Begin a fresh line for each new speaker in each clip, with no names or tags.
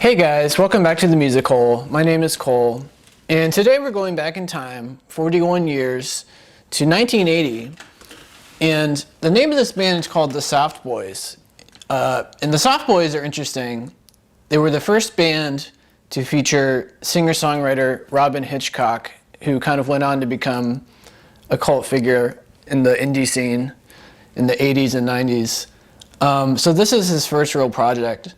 Hey guys, welcome back to the Music Hole. My name is Cole, and today we're going back in time 41 years to 1980, and the name of this band is called the Soft Boys. And the Soft Boys are interesting. They were the first band to feature singer-songwriter Robyn Hitchcock, who kind of went on to become a cult figure in the indie scene in the 80s and 90s. So this is his first real project.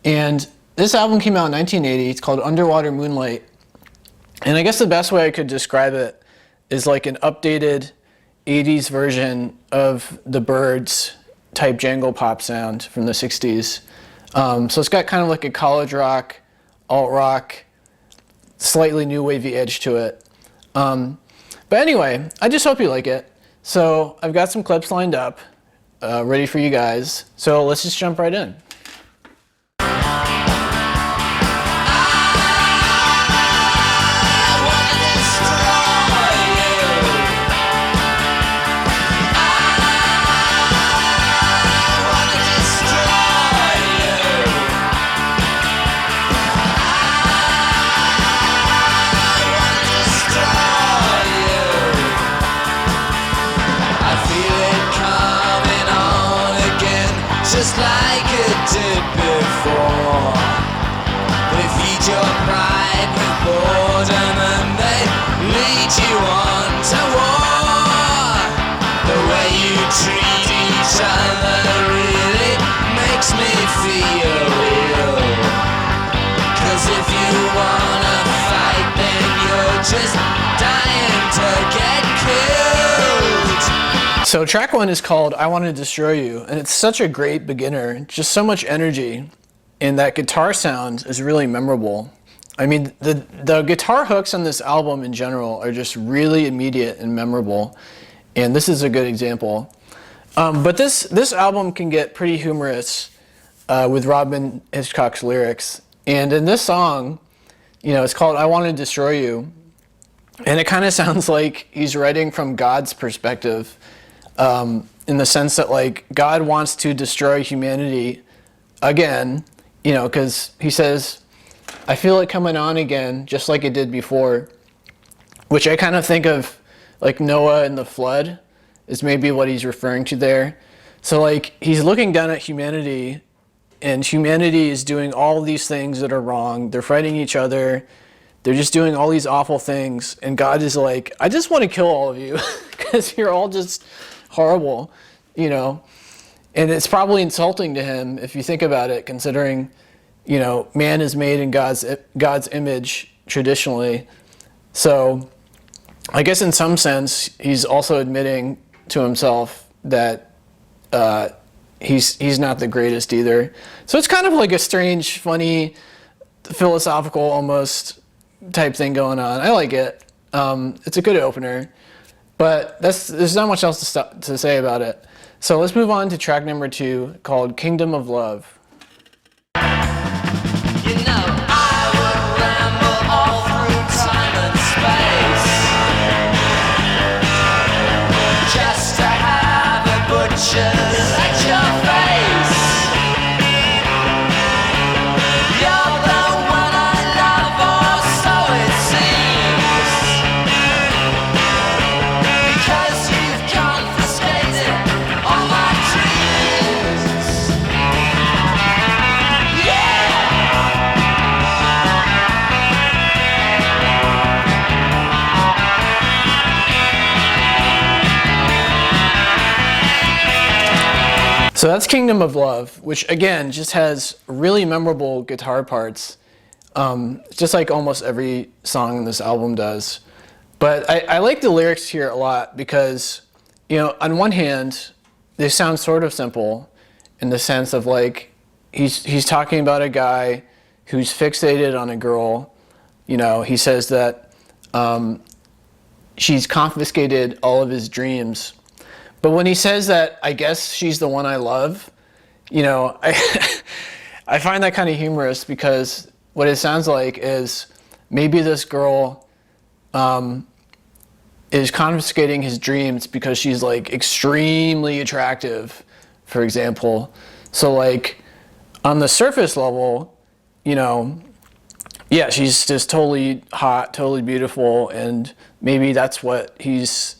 And this album came out in 1980. It's called Underwater Moonlight. And I guess the best way I could describe it is like an updated 80s version of the Byrds type jangle pop sound from the 60s. So it's got kind of like a college rock, alt rock, slightly new wavy edge to it. But anyway, I just hope you like it. So I've got some clips lined up, ready for you guys. So let's just jump right in.
Just like it did before. They feed your pride with boredom and they lead you on to war. The way you treat each other really makes me feel real. 'Cause if you wanna fight, then you're just dying to get killed.
So track one is called I Want to Destroy You, and it's such a great beginner, just so much energy, and that guitar sound is really memorable. I mean, the guitar hooks on this album in general are just really immediate and memorable, and this is a good example. But this album can get pretty humorous with Robyn Hitchcock's lyrics, and in this song, it's called I Want to Destroy You, and it kind of sounds like he's writing from God's perspective. In the sense that like God wants to destroy humanity again, because he says, I feel it coming on again, just like it did before, which I kind of think of like Noah and the flood is maybe what he's referring to there. So like he's looking down at humanity, and humanity is doing all these things that are wrong. They're fighting each other. They're just doing all these awful things. And God is like, I just want to kill all of you because you're all just horrible, and it's probably insulting to him if you think about it, considering, man is made in God's image traditionally. So I guess in some sense, he's also admitting to himself that he's not the greatest either. So it's kind of like a strange, funny, philosophical almost type thing going on. I like it. It's a good opener. But there's not much else to say about it. So let's move on to track number 2 called Kingdom of Love.
I would ramble all through time and space just to have a butcher's at your face. You're the one I love, or so it seems, because you've confiscated all my dreams. Yeah!
So that's Kingdom of Love, which again just has really memorable guitar parts, just like almost every song in this album does. But I like the lyrics here a lot because, on one hand, they sound sort of simple in the sense of like he's talking about a guy who's fixated on a girl. He says that she's confiscated all of his dreams. But when he says that, I guess she's the one I love, I find that kind of humorous because what it sounds like is maybe this girl is confiscating his dreams because she's like extremely attractive, for example. So like on the surface level, you know, yeah, she's just totally hot, totally beautiful, and maybe that's what he's,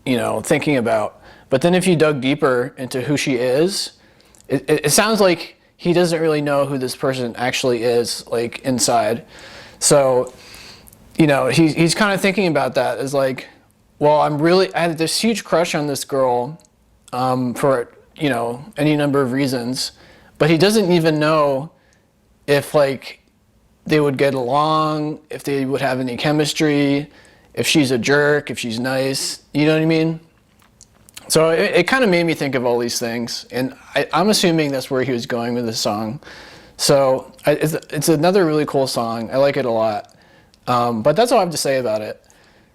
you know, thinking about. But then if you dug deeper into who she is, it sounds like he doesn't really know who this person actually is, like, inside. So, you know, he's kind of thinking about that as like, well, I had this huge crush on this girl for, you know, any number of reasons, but he doesn't even know if, like, they would get along, if they would have any chemistry, if she's a jerk, if she's nice, you know what I mean? So it kind of made me think of all these things, and I'm assuming that's where he was going with this song. So it's another really cool song. I like it a lot. But that's all I have to say about it.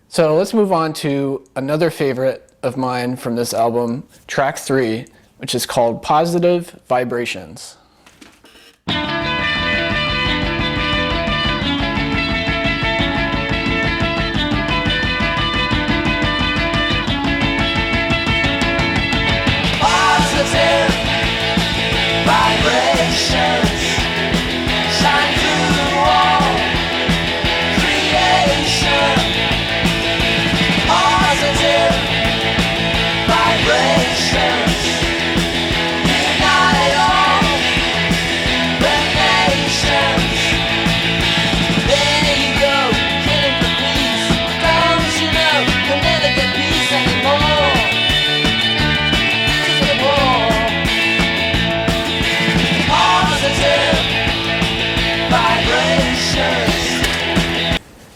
So let's move on to another favorite of mine from this album, track 3, which is called Positive Vibrations.
Positive vibrations shine through all creation. Positive vibrations unite all the nations. There you go, killing for peace. Don't you know you'll never get peace anymore?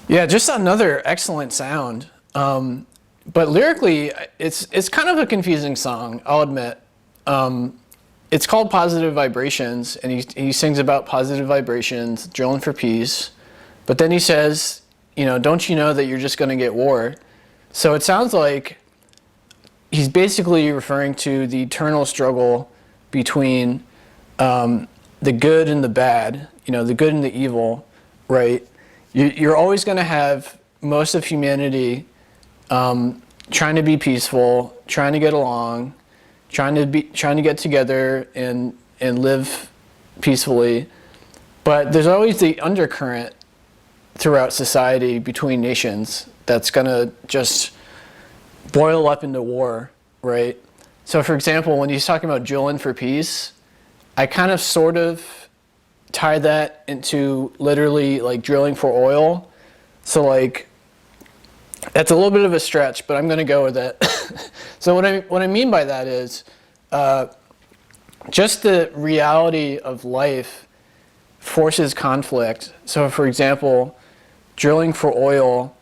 Yeah, just another excellent sound. But lyrically, it's kind of a confusing song, I'll admit. It's called Positive Vibrations, and he sings about positive vibrations, drilling for peace. But then he says, you know, don't you know that you're just going to get war? So it sounds like he's basically referring to the eternal struggle between the good and the bad, you know, the good and the evil, right? You're always going to have most of humanity trying to be peaceful, trying to get along, trying to get together and live peacefully. But there's always the undercurrent throughout society between nations that's going to just boil up into war, right? So for example, when he's talking about drilling for peace, I kind of sort of tie that into literally like drilling for oil. So like, that's a little bit of a stretch, but I'm going to go with it. So what I mean by that is just the reality of life forces conflict. So for example, drilling for oil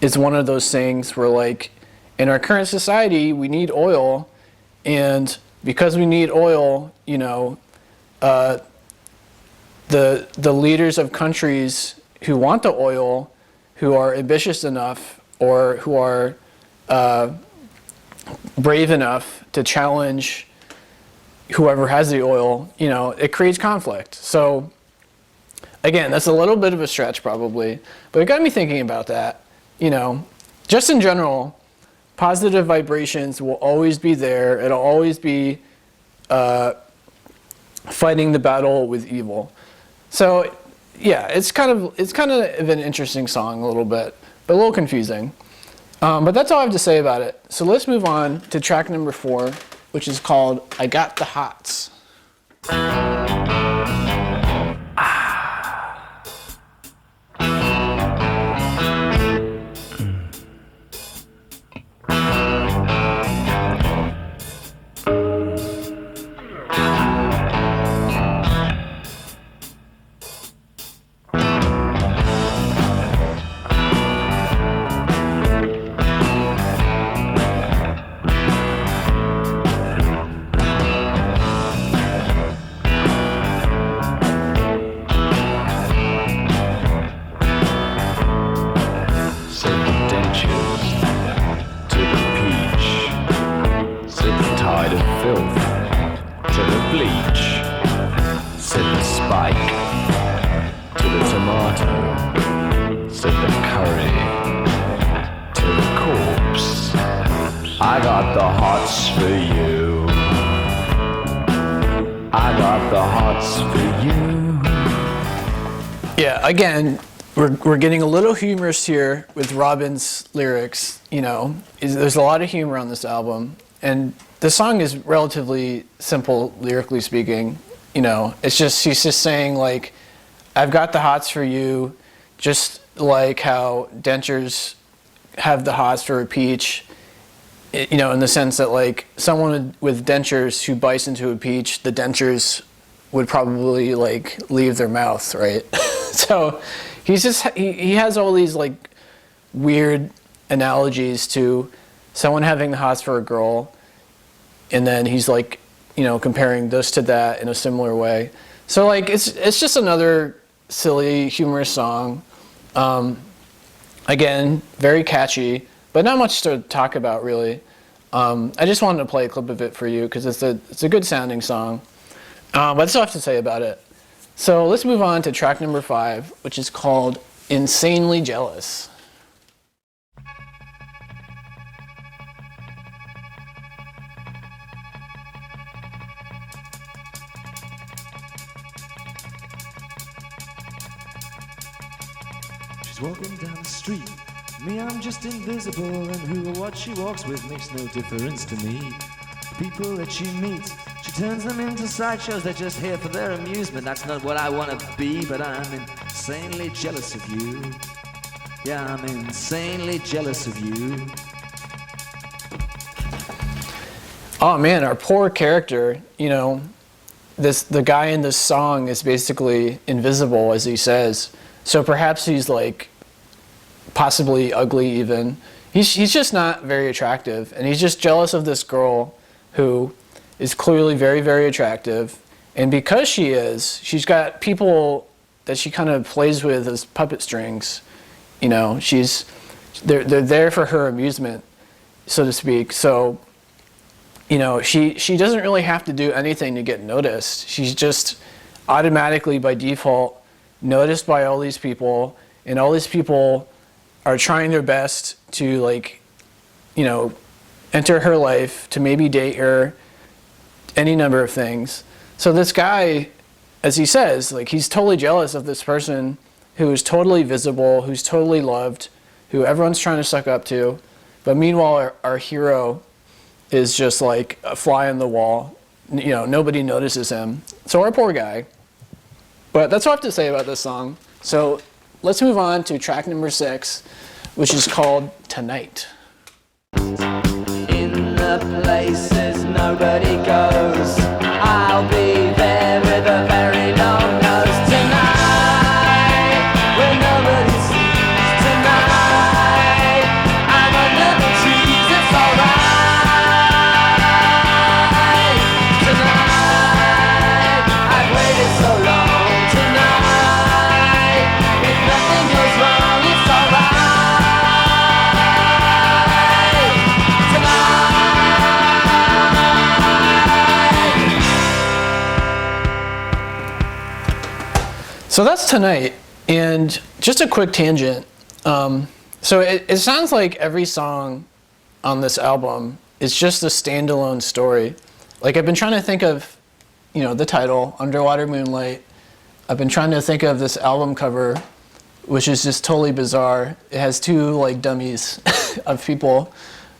is one of those things where, like, in our current society, we need oil, and because we need oil, you know, the leaders of countries who want the oil, who are ambitious enough or who are brave enough to challenge whoever has the oil, you know, it creates conflict. So again, that's a little bit of a stretch probably, but it got me thinking about that. You know, just in general, positive vibrations will always be there. It'll always be fighting the battle with evil. So yeah, it's kind of an interesting song a little bit, but a little confusing. But that's all I have to say about it. So let's move on to track number 4, which is called I Got the Hots.
I got the hots for you.
I got the hots for you.
Yeah, again, we're getting a little humorous here with Robin's lyrics. You know, there's a lot of humor on this album, and the song is relatively simple lyrically speaking. You know, it's just she's just saying like, I've got the hots for you, just like how dentures have the hots for a peach. You know, in the sense that like someone with dentures who bites into a peach, the dentures would probably like leave their mouth, right? So he's just he has all these like weird analogies to someone having the hots for a girl, and then he's like, you know, comparing this to that in a similar way. So like it's just another silly, humorous song. Again, very catchy, but not much to talk about really. I just wanted to play a clip of it for you because it's a good sounding song. But that's all I have to say about it. So let's move on to track number 5, which is called Insanely Jealous.
She's walking down the street. Me, I'm just invisible, and who or what she walks with makes no difference to me. People that she meets, she turns them into sideshows. They're just here for their amusement. That's not what I want to be, but I'm insanely jealous of you. Yeah, I'm insanely jealous of you.
Oh man, our poor character, you know, the guy in this song is basically invisible, as he says. So perhaps he's like possibly ugly even. He's just not very attractive, and he's just jealous of this girl who is clearly very, very attractive. And because she is, she's got people that she kind of plays with as puppet strings. You know, they're there for her amusement, so to speak. So, you know, she doesn't really have to do anything to get noticed. She's just automatically by default noticed by all these people, and all these people are trying their best to, like, you know, enter her life, to maybe date her, any number of things. So this guy, as he says, like, he's totally jealous of this person who is totally visible, who's totally loved, who everyone's trying to suck up to. But meanwhile, our hero is just like a fly on the wall. You know, nobody notices him. So our poor guy. But that's all I have to say about this song. So let's move on to track number 6, which is called Tonight.
In the places nobody goes, I'll be there with a very long nose. Tonight, when nobody sees, tonight, I'm under the trees, it's alright. Tonight, I've waited so long. Tonight, if nothing goes wrong, it's alright.
So that's Tonight, and just a quick tangent. So it sounds like every song on this album is just a standalone story. Like, I've been trying to think of, you know, the title, Underwater Moonlight. I've been trying to think of this album cover, which is just totally bizarre. It has 2 like dummies of people.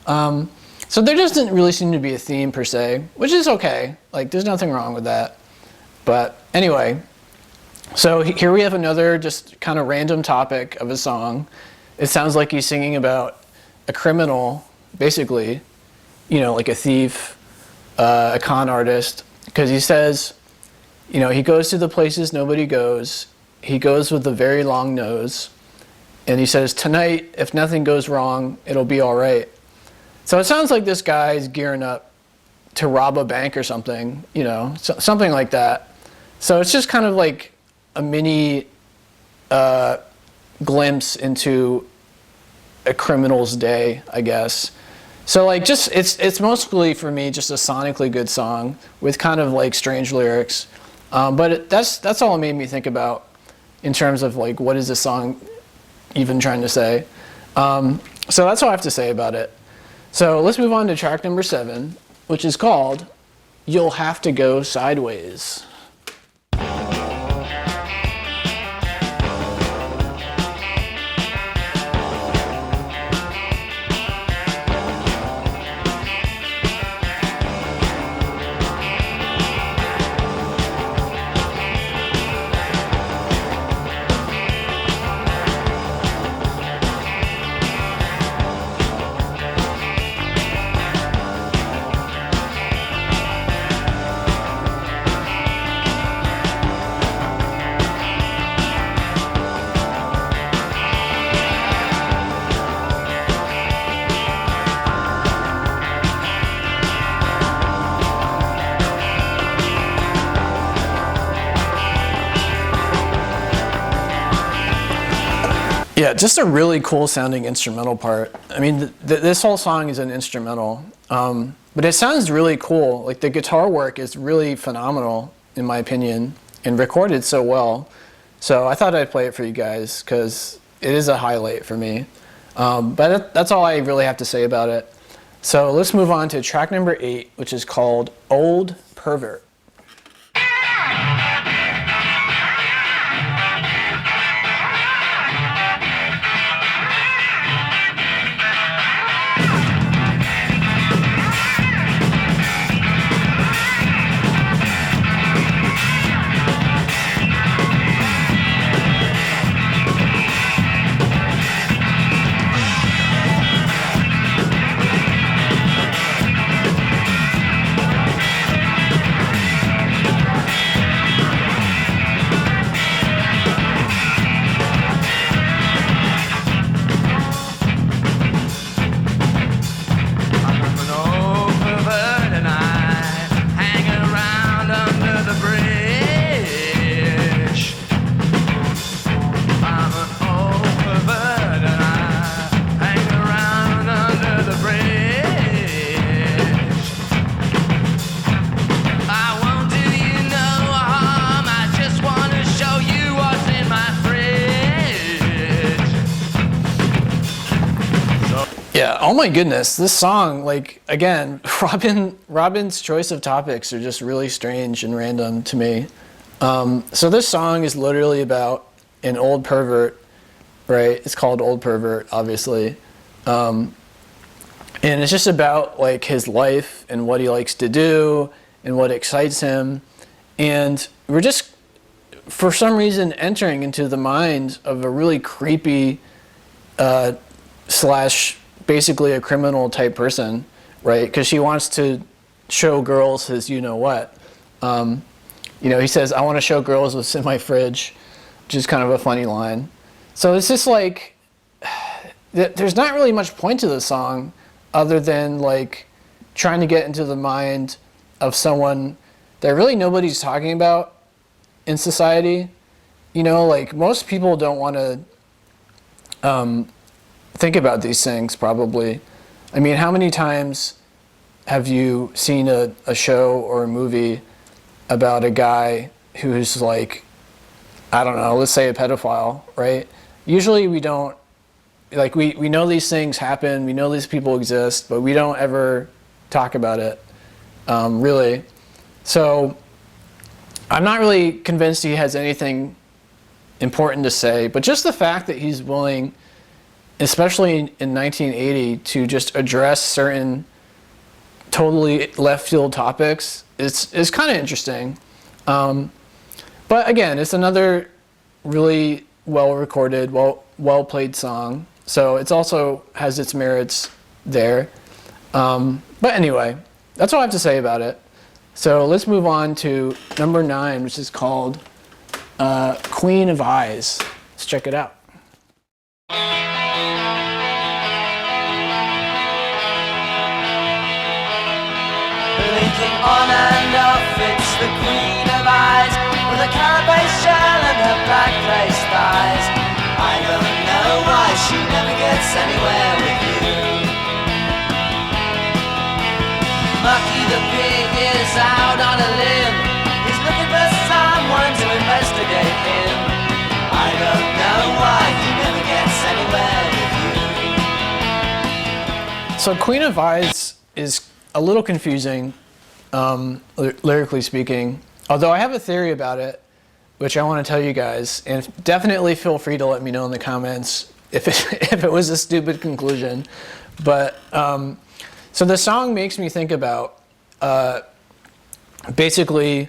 So there doesn't really seem to be a theme per se, which is okay. Like, there's nothing wrong with that. But anyway, so here we have another just kind of random topic of a song. It sounds like he's singing about a criminal, basically, you know, like a thief, a con artist, because he says, you know, he goes to the places nobody goes. He goes with a very long nose. And he says, tonight, if nothing goes wrong, it'll be all right. So it sounds like this guy's gearing up to rob a bank or something, you know, something like that. So it's just kind of like a mini glimpse into a criminal's day, I guess. So like, just it's mostly for me just a sonically good song with kind of like strange lyrics, but that's all it made me think about in terms of like, what is this song even trying to say? So that's all I have to say about it. So let's move on to track number 7, which is called You'll Have to Go Sideways. Yeah, just a really cool sounding instrumental part. I mean, this whole song is an instrumental, but it sounds really cool. Like the guitar work is really phenomenal, in my opinion, and recorded so well. So I thought I'd play it for you guys because it is a highlight for me. But that's all I really have to say about it. So let's move on to track number 8, which is called Old Pervert. Yeah, oh my goodness, this song, like, again, Robin's choice of topics are just really strange and random to me. So this song is literally about an old pervert, right? It's called Old Pervert, obviously. And it's just about, like, his life and what he likes to do and what excites him. And we're just, for some reason, entering into the mind of a really creepy slash basically a criminal type person, right? Because she wants to show girls his you-know-what. You know, he says, I want to show girls what's in my fridge, which is kind of a funny line. So it's just like, there's not really much point to the song other than like trying to get into the mind of someone that really nobody's talking about in society. You know, like most people don't want to think about these things, probably. I mean, how many times have you seen a show or a movie about a guy who's like, I don't know, let's say a pedophile, right? Usually we don't, like we know these things happen, we know these people exist, but we don't ever talk about it, really. So I'm not really convinced he has anything important to say, but just the fact that he's willing, especially in 1980, to just address certain totally left field topics is kind of interesting. But again, it's another really well recorded, well played song. So it's also has its merits there. But anyway, that's all I have to say about it. So let's move on to number 9, which is called Queen of Eyes. Let's check it out.
Blinking on and off, it's the Queen of Eyes, with a carapace shell and her black lace thighs. I don't know why she never gets anywhere with you. Mucky the pig is out on a limb, he's looking for someone to investigate him. I don't know why he never gets anywhere with you.
So Queen of Eyes is a little confusing. lyrically speaking. Although I have a theory about it, which I want to tell you guys, and definitely feel free to let me know in the comments if it was a stupid conclusion. But so the song makes me think about basically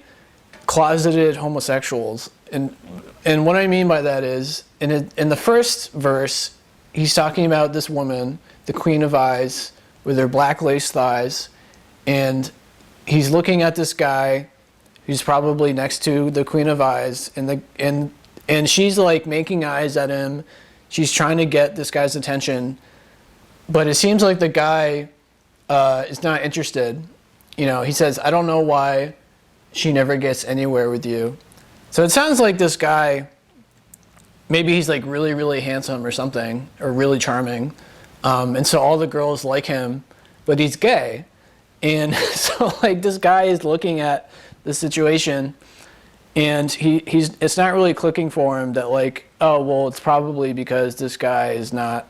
closeted homosexuals, and what I mean by that is in the first verse, he's talking about this woman, the Queen of Eyes, with her black lace thighs, and he's looking at this guy who's probably next to the Queen of Eyes, and she's like making eyes at him. She's trying to get this guy's attention, but it seems like the guy is not interested. You know, he says, "I don't know why she never gets anywhere with you." So it sounds like this guy, maybe he's like really, really handsome or something, or really charming. And so all the girls like him, but he's gay. And so like this guy is looking at the situation, and it's not really clicking for him that like, oh, well, it's probably because this guy is not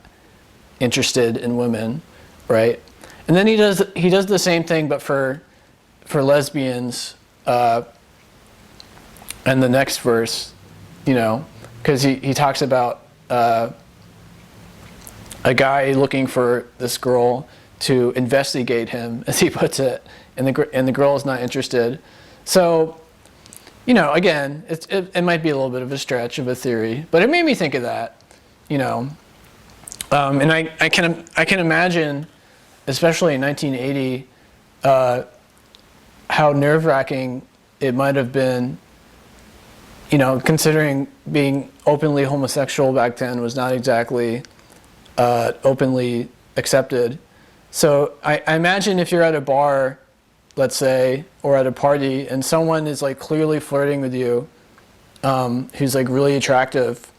interested in women, right? And then he does the same thing, but for lesbians, and the next verse, you know, because he talks about a guy looking for this girl to investigate him, as he puts it, and the girl is not interested. So, you know, again, it might be a little bit of a stretch of a theory, but it made me think of that, you know. And I can imagine, especially in 1980, how nerve-wracking it might have been, you know, considering being openly homosexual back then was not exactly openly accepted. So I imagine if you're at a bar, let's say, or at a party, and someone is like clearly flirting with you, who's like really attractive,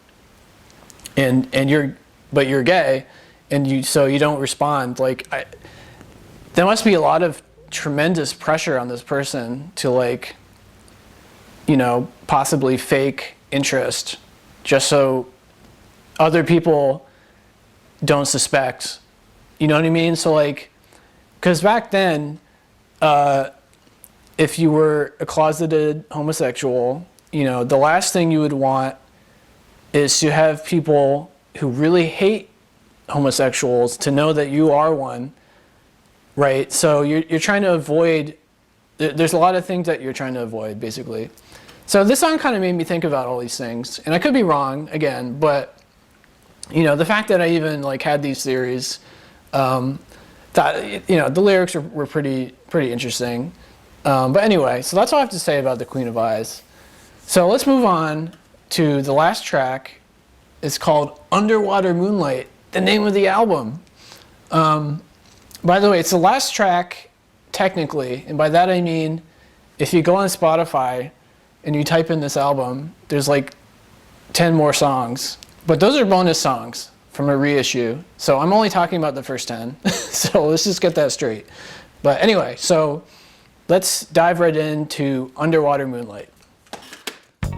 and you're gay, and so you don't respond. Like, there must be a lot of tremendous pressure on this person to, like, you know, possibly fake interest just so other people don't suspect. You know what I mean? So like, because back then, if you were a closeted homosexual, you know, the last thing you would want is to have people who really hate homosexuals to know that you are one, right? So you're trying to avoid, there's a lot of things that you're trying to avoid, basically. So this song kind of made me think about all these things, and I could be wrong again, but you know, the fact that I even like had these theories, that, you know, the lyrics were pretty interesting. But anyway, so that's all I have to say about the Queen of Eyes. So let's move on to the last track. It's called Underwater Moonlight, the name of the album. By the way, it's the last track technically, and by that I mean if you go on Spotify and you type in this album, there's like 10 more songs. But those are bonus songs from a reissue. So I'm only talking about the first 10. So let's just get that straight. But anyway, so let's dive right into Underwater Moonlight.
He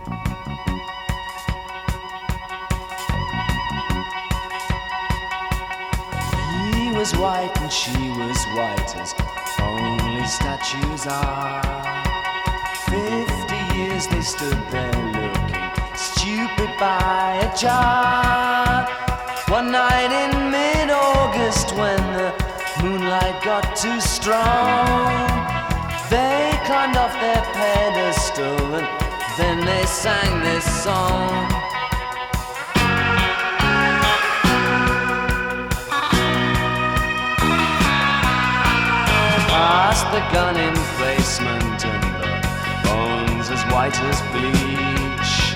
was white and she was white as only statues are. 50 years they stood there looking stupid by a jar. One night in mid-August when the moonlight got too strong, they climbed off their pedestal and then they sang this song. Past the gun emplacement and the bones as white as bleach,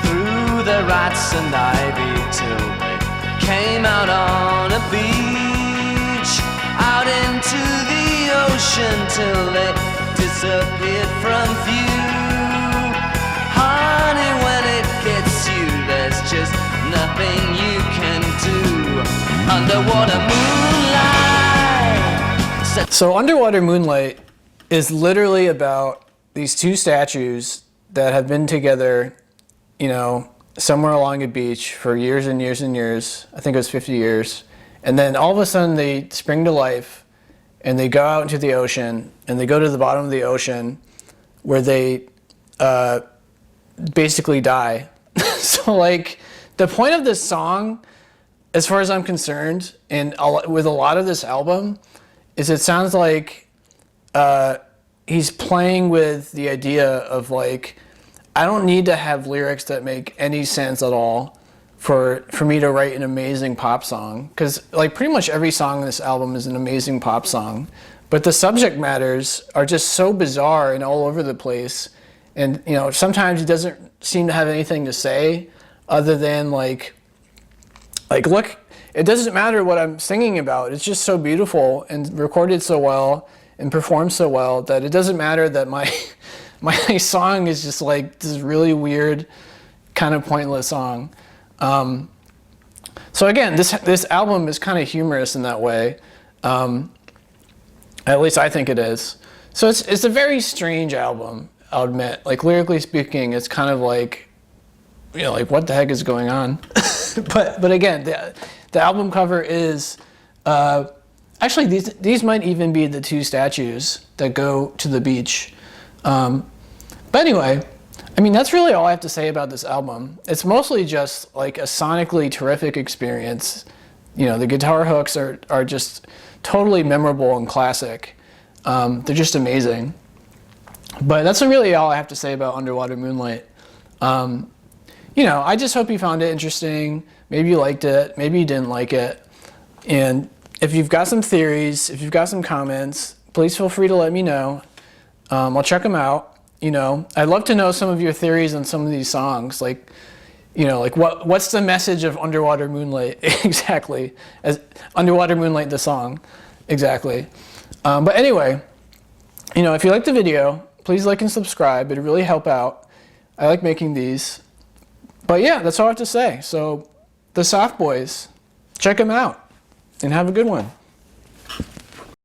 through the rats and ivy till they came out on a beach, out into the ocean till they disappeared from view. Honey, when it gets you, there's just nothing you can do. Underwater moonlight.
So Underwater Moonlight is literally about these two statues that have been together, you know, somewhere along a beach for years and years and years. I think it was 50 years. And then all of a sudden they spring to life and they go out into the ocean, and they go to the bottom of the ocean where they basically die. So like the point of this song, as far as I'm concerned, and with a lot of this album, is it sounds like he's playing with the idea of like, I don't need to have lyrics that make any sense at all for me to write an amazing pop song, because like pretty much every song in this album is an amazing pop song, but the subject matters are just so bizarre and all over the place, and you know, sometimes he doesn't seem to have anything to say other than like look, it doesn't matter what I'm singing about, it's just so beautiful and recorded so well and performed so well that it doesn't matter that my song is just like this really weird kind of pointless song. So again, this album is kind of humorous in that way. At least I think it is. So it's a very strange album, I'll admit. Like lyrically speaking, it's kind of like, you know, like what the heck is going on? but again, the album cover is actually these might even be the two statues that go to the beach. But anyway, I mean, that's really all I have to say about this album. It's mostly just like a sonically terrific experience. You know, the guitar hooks are just totally memorable and classic. They're just amazing. But that's really all I have to say about Underwater Moonlight. You know, I just hope you found it interesting. Maybe you liked it, maybe you didn't like it. And if you've got some theories, if you've got some comments, please feel free to let me know. I'll check them out. You know, I'd love to know some of your theories on some of these songs. Like, you know, like what's the message of Underwater Moonlight exactly? As Underwater Moonlight, the song, exactly. But anyway, you know, if you like the video, please like and subscribe. It'd really help out. I like making these. But yeah, that's all I have to say. So, the Soft Boys, check them out and have a good one.